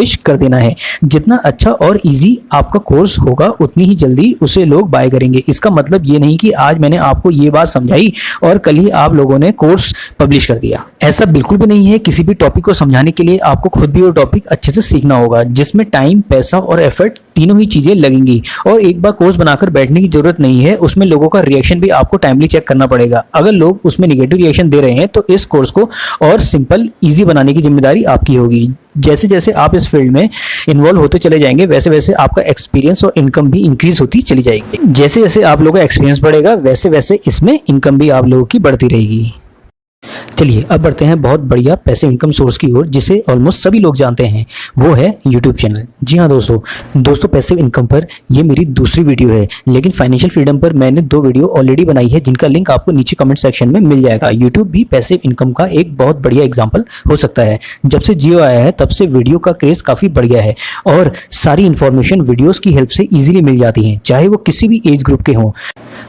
Publish कर देना है। जितना अच्छा और इजी आपका कोर्स होगा उतनी ही जल्दी उसे लोग बाय करेंगे। इसका मतलब ये नहीं कि आज मैंने आपको ये बात समझाई और कल ही आप लोगों ने कोर्स पब्लिश कर दिया। ऐसा बिल्कुल भी नहीं है। किसी भी टॉपिक को समझाने के लिए आपको खुद भी वो टॉपिक अच्छे से सीखना होगा, जिसमें टाइम, पैसा और एफर्ट तीनों ही चीजें लगेंगी। और एक बार कोर्स बनाकर बैठने की जरूरत नहीं है, उसमें लोगों का रिएक्शन भी आपको टाइमली चेक करना पड़ेगा। अगर लोग उसमें निगेटिव रिएक्शन दे रहे हैं तो इस कोर्स को और सिंपल, इजी बनाने की जिम्मेदारी आपकी होगी। जैसे जैसे आप इस फील्ड में इन्वॉल्व होते चले जाएंगे वैसे वैसे आपका एक्सपीरियंस और इनकम भी इंक्रीज होती चली जाएगी। जैसे जैसे आप लोगों का एक्सपीरियंस बढ़ेगा वैसे वैसे इसमें इनकम भी आप लोगों की बढ़ती रहेगी। चलिए अब बढ़ते हैं बहुत बढ़िया पैसिव इनकम सोर्स की ओर, जिसे ऑलमोस्ट सभी लोग जानते हैं, वो है यूट्यूब चैनल। जी हाँ दोस्तों पैसिव इनकम पर ये मेरी दूसरी वीडियो है, लेकिन फाइनेंशियल फ्रीडम पर मैंने 2 वीडियो ऑलरेडी बनाई है, जिनका लिंक आपको नीचे कमेंट सेक्शन में मिल जाएगा। यूट्यूब भी पैसिव इनकम का एक बहुत बढ़िया एग्जाम्पल हो सकता है। जब से जियो आया है तब से वीडियो का क्रेज काफी बढ़ गया है और सारी इन्फॉर्मेशन वीडियोस की हेल्प से इजीली मिल जाती है, चाहे वो किसी भी एज ग्रुप के हों।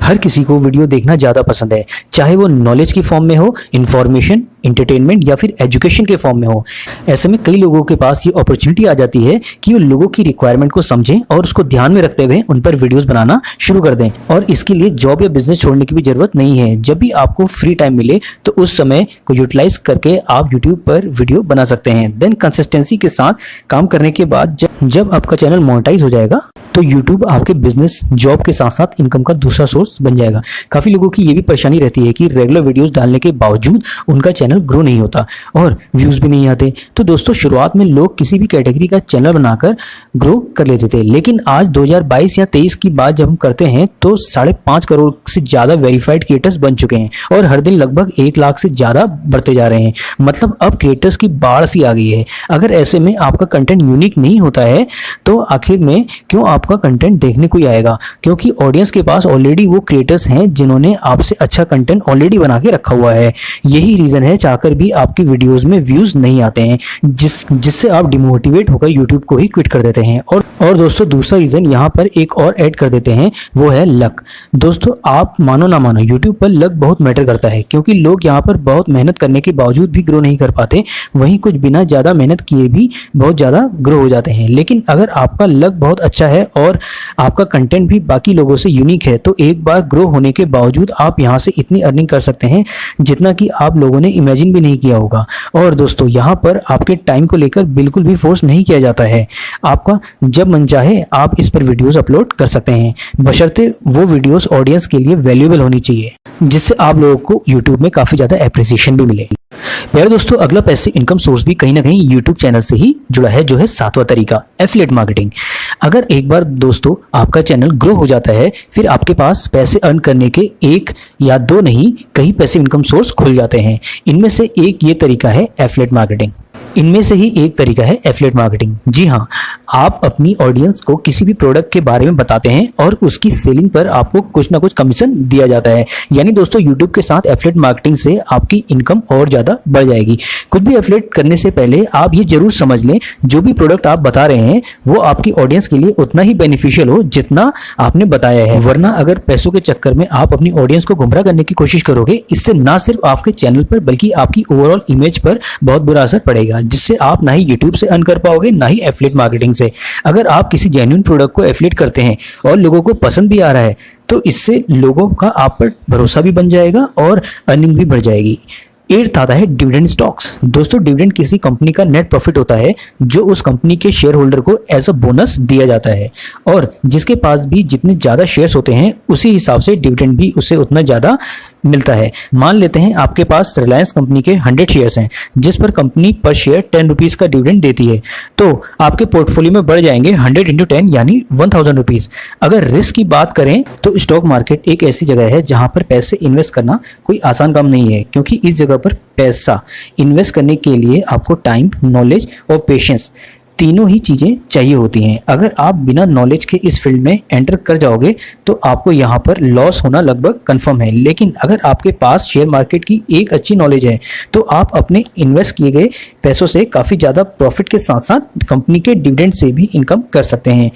हर किसी को वीडियो देखना ज्यादा पसंद है, चाहे वो नॉलेज की फॉर्म में हो, इंफॉर्मेशन, एंटरटेनमेंट या फिर एजुकेशन के फॉर्म में हो। ऐसे में कई लोगों के पास ये अपॉर्चुनिटी आ जाती है कि वो लोगों की रिक्वायरमेंट को समझें और उसको ध्यान में रखते हुए उन पर वीडियोस बनाना शुरू कर दें। और इसके लिए जॉब या बिजनेस छोड़ने की भी जरूरत नहीं है। जब भी आपको फ्री टाइम मिले तो उस समय को यूटिलाइज करके आप यूट्यूब पर वीडियो बना सकते हैं। देन कंसिस्टेंसी के साथ काम करने के बाद जब आपका चैनल मोनेटाइज हो जाएगा तो यूट्यूब आपके बिजनेस, जॉब के साथ साथ इनकम का दूसरा सोर्स बन जाएगा। काफी लोगों की ये भी परेशानी रहती है कि रेगुलर वीडियोस डालने के बावजूद उनका चैनल ग्रो नहीं होता और व्यूज भी नहीं आते। तो दोस्तों शुरुआत में लोग किसी भी कैटेगरी का चैनल बनाकर ग्रो कर लेते थे, लेकिन आज 2022 या 23 की बात जब हम करते हैं तो 5.5 करोड़ से ज्यादा वेरीफाइड क्रिएटर्स बन चुके हैं और हर दिन लगभग 1 लाख से ज्यादा बढ़ते जा रहे हैं। मतलब अब क्रिएटर्स की बाढ़ सी आ गई है। अगर ऐसे में आपका कंटेंट यूनिक नहीं होता है तो आखिर में क्यों आपका कंटेंट देखने कोई आएगा? क्योंकि ऑडियंस के पास ऑलरेडी वो क्रिएटर्स हैं जिन्होंने आपसे अच्छा कंटेंट ऑलरेडी बना के रखा हुआ है। यही रीजन है चाहकर भी आपकी वीडियोस में व्यूज नहीं आते हैं, जिससे आप डिमोटिवेट होकर यूट्यूब को ही क्विट कर देते हैं। और दोस्तों दूसरा रीजन यहाँ पर एक और ऐड कर देते हैं, वो है लक। दोस्तों आप मानो ना मानो यूट्यूब पर लक बहुत मैटर करता है, क्योंकि लोग यहाँ पर बहुत मेहनत करने के बावजूद भी ग्रो नहीं कर पाते, वहीं कुछ बिना ज्यादा मेहनत किए भी बहुत ज्यादा ग्रो हो जाते हैं। लेकिन अगर आपका लक बहुत अच्छा है और आपका कंटेंट भी बाकी लोगों से यूनिक है तो एक बार ग्रो होने के बावजूद आप यहाँ से इतनी अर्निंग कर सकते हैं जितना कि आप लोगों ने इमेजिन भी नहीं किया होगा। और दोस्तों यहाँ पर आपके टाइम को लेकर बिल्कुल भी फोर्स नहीं किया जाता है। आपका जब मन चाहे आप इस पर वीडियोस अपलोड कर सकते हैं, बशर्ते वो वीडियोस ऑडियंस के लिए वैल्यूएबल होनी चाहिए, जिससे आप लोगों को यूट्यूब में काफी ज्यादा एप्रिसिएशन भी मिले। प्यारे दोस्तों अगला पैसिव इनकम सोर्स भी कहीं ना कहीं यूट्यूब चैनल से ही जुड़ा है, जो है 7वां तरीका, एफिलिएट मार्केटिंग। अगर एक बार दोस्तों आपका चैनल ग्रो हो जाता है फिर आपके पास पैसे अर्न करने के 1 या 2 नहीं कई पैसिव इनकम सोर्स खुल जाते हैं। इनमें से एक ये तरीका है एफिलिएट मार्केटिंग। जी हाँ, आप अपनी ऑडियंस को किसी भी प्रोडक्ट के बारे में बताते हैं और उसकी सेलिंग पर आपको कुछ ना कुछ कमीशन दिया जाता है। यानी दोस्तों यूट्यूब के साथ एफिलिएट मार्केटिंग से आपकी इनकम और ज्यादा बढ़ जाएगी। कुछ भी एफिलिएट करने से पहले आप ये जरूर समझ लें जो भी प्रोडक्ट आप बता रहे हैं वो आपकी ऑडियंस के लिए उतना ही बेनिफिशियल हो जितना आपने बताया है। वरना अगर पैसों के चक्कर में आप अपनी ऑडियंस को गुमराह करने की कोशिश करोगे, इससे ना सिर्फ आपके चैनल पर बल्कि आपकी ओवरऑल इमेज पर बहुत बुरा असर पड़ेगा, जिससे आप ना ही यूट्यूब से अर्न कर पाओगे ना ही एफिलिएट मार्केटिंग से। अगर आप किसी जेन्युइन प्रोडक्ट को एफिलिएट करते हैं और लोगों को पसंद भी आ रहा है तो इससे लोगों का आप पर भरोसा भी बन जाएगा और अर्निंग भी बढ़ जाएगी। 8th आता है डिविडेंड स्टॉक्स। दोस्तों डिविडेंड किसी कंपनी का नेट प्रॉफिट होता है जो उस कंपनी के शेयर होल्डर को एज अ बोनस दिया जाता है, और जिसके पास भी जितने ज्यादा शेयर्स होते हैं उसी हिसाब से डिविडेंड भी उसे उतना ज्यादा मिलता है। मान लेते हैं आपके पास रिलायंस कंपनी के 100 शेयर्स हैं जिस पर कंपनी पर शेयर 10 रुपीज का डिविडेंड देती है, तो आपके पोर्टफोलियो में बढ़ जाएंगे 100 × 10 यानी 1000 रुपीज। अगर रिस्क की बात करें तो स्टॉक मार्केट एक ऐसी जगह है जहां पर पैसे इन्वेस्ट करना कोई आसान काम नहीं है, क्योंकि इस जगह पर पैसा इन्वेस्ट करने के लिए आपको टाइम, नॉलेज और पेशेंस तीनों ही चीजें चाहिए होती हैं। अगर आप बिना नॉलेज के इस फील्ड में एंटर कर जाओगे तो आपको यहाँ पर लॉस होना लगभग कंफर्म है। लेकिन अगर आपके पास शेयर मार्केट की एक अच्छी नॉलेज है तो आप अपने इन्वेस्ट किए गए पैसों से काफी ज्यादा प्रॉफिट के साथ साथ कंपनी के डिविडेंड से भी इनकम कर सकते हैं।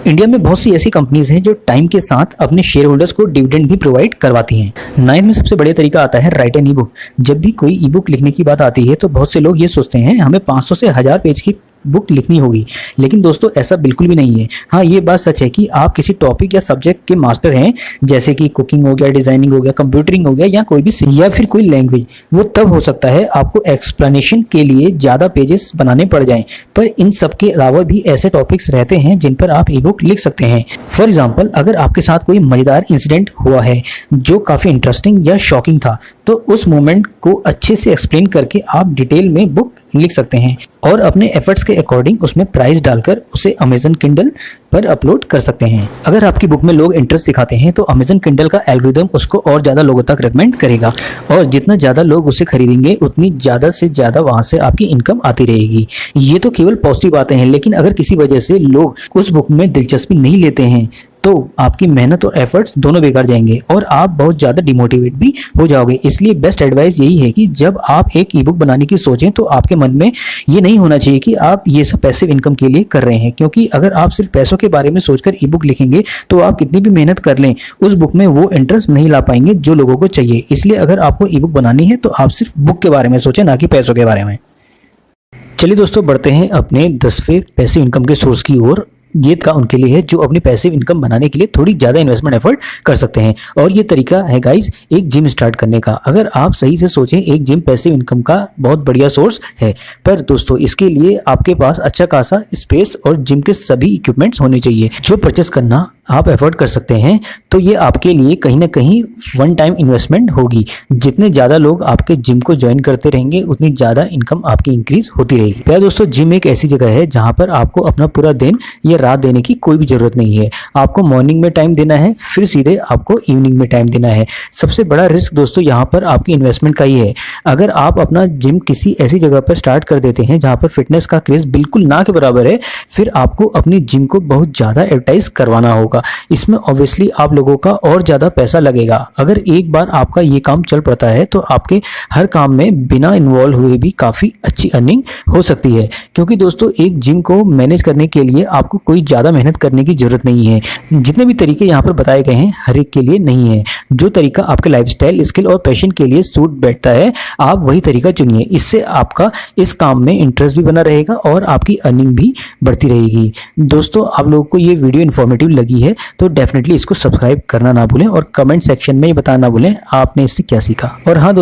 इंडिया में बहुत सी ऐसी कंपनीज हैं जो टाइम के साथ अपने शेयर होल्डर्स को डिविडेंड भी प्रोवाइड करवाती हैं। 9th में सबसे बढ़िया तरीका आता है राइट एन ई बुक। जब भी कोई ई बुक लिखने की बात आती है तो बहुत से लोग ये सोचते हैं हमें 500 से 1000 पेज की बुक लिखनी होगी। लेकिन दोस्तों ऐसा बिल्कुल भी नहीं है। हाँ, ये बात सच है कि आप किसी टॉपिक या सब्जेक्ट के मास्टर हैं, जैसे कि कुकिंग हो गया, डिजाइनिंग हो गया, कंप्यूटरिंग हो गया, या कोई भी या फिर कोई लैंग्वेज, वो तब हो सकता है आपको एक्सप्लेनेशन के लिए ज़्यादा पेजेस बनाने पड़ जाएं। पर इन सब के अलावा भी ऐसे टॉपिक्स रहते हैं जिन पर आप ई बुक लिख सकते हैं। फॉर एग्जाम्पल, अगर आपके साथ कोई मज़ेदार इंसिडेंट हुआ है जो काफ़ी इंटरेस्टिंग या शॉकिंग था, तो उस मोमेंट को अच्छे से एक्सप्लेन करके आप डिटेल में बुक लिख सकते हैं और अपने एफर्ट्स के अकॉर्डिंग उसमें प्राइस डालकर उसे अमेजन किंडल पर अपलोड कर सकते हैं। अगर आपकी बुक में लोग इंटरेस्ट दिखाते हैं तो अमेजन किंडल का एल्गोरिदम उसको और ज़्यादा लोगों तक रिकमेंड करेगा, और जितना ज़्यादा लोग उसे खरीदेंगे उतनी ज़्यादा से ज़्यादा वहाँ से आपकी इनकम आती रहेगी। ये तो केवल पॉजिटिव बातें हैं, लेकिन अगर किसी वजह से लोग उस बुक में दिलचस्पी नहीं लेते हैं तो आपकी मेहनत और एफर्ट्स दोनों बेकार जाएंगे और आप बहुत ज़्यादा डिमोटिवेट भी हो जाओगे। इसलिए बेस्ट एडवाइस यही है कि जब आप एक ई बुक बनाने की सोचें तो आपके मन में ये नहीं होना चाहिए कि आप ये सब पैसिव इनकम के लिए कर रहे हैं, क्योंकि अगर आप सिर्फ पैसों के बारे में सोचकर ई बुक लिखेंगे तो आप कितनी भी मेहनत कर लें उस बुक में वो इंटरेस्ट नहीं ला पाएंगे जो लोगों को चाहिए। इसलिए अगर आपको ई बुक बनानी है तो आप सिर्फ बुक के बारे में सोचें, ना कि पैसों के बारे में। चलिए दोस्तों, बढ़ते हैं अपने 10वें पैसिव इनकम के सोर्स की ओर। ये का उनके लिए है जो अपनी पैसिव इनकम बनाने के लिए थोड़ी ज़्यादा इन्वेस्टमेंट एफर्ट कर सकते हैं, और ये तरीका है गाइस एक जिम स्टार्ट करने का। अगर आप सही से सोचें, एक जिम पैसिव इनकम का बहुत बढ़िया सोर्स है, पर दोस्तों इसके लिए आपके पास अच्छा खासा स्पेस और जिम के सभी इक्विपमेंट्स होने चाहिए जो परचेस करना आप एफोर्ड कर सकते हैं। तो ये आपके लिए कहीं ना कहीं वन टाइम इन्वेस्टमेंट होगी। जितने ज़्यादा लोग आपके जिम को ज्वाइन करते रहेंगे उतनी ज़्यादा इनकम आपकी इंक्रीज होती रहेगी। प्यारे दोस्तों, जिम एक ऐसी जगह है जहाँ पर आपको अपना पूरा दिन या रात देने की कोई भी ज़रूरत नहीं है। आपको मॉर्निंग में टाइम देना है, फिर सीधे आपको इवनिंग में टाइम देना है। सबसे बड़ा रिस्क दोस्तों यहाँ पर आपकी इन्वेस्टमेंट का ही है। अगर आप अपना जिम किसी ऐसी जगह पर स्टार्ट कर देते हैं जहाँ पर फिटनेस का क्रेज बिल्कुल ना के बराबर है, फिर आपको अपनी जिम को बहुत ज़्यादा एडवर्टाइज करवाना होगा। इसमें ऑब्वियसली आप लोगों का और ज़्यादा पैसा लगेगा। अगर एक बार आपका ये काम चल पड़ता है तो आपके हर काम में बिना इन्वॉल्व हुए भी काफ़ी अच्छी अर्निंग हो सकती है, क्योंकि दोस्तों एक जिम को मैनेज करने के लिए आपको कोई ज़्यादा मेहनत करने की ज़रूरत नहीं है। जितने भी तरीके यहाँ पर बताए गए हैं हर एक के लिए नहीं है। जो तरीका आपके लाइफस्टाइल, स्किल और पैशन के लिए सूट बैठता है आप वही तरीका चुनिए। इससे आपका इस काम में इंटरेस्ट भी बना रहेगा और आपकी अर्निंग भी बढ़ती रहेगी। दोस्तों, आप लोगों को ये वीडियो इन्फॉर्मेटिव लगी है तो डेफिनेटली इसको सब्सक्राइब करना ना भूलें और कमेंट सेक्शन में ये बताना ना भूलें आपने इससे क्या सीखा। और हाँ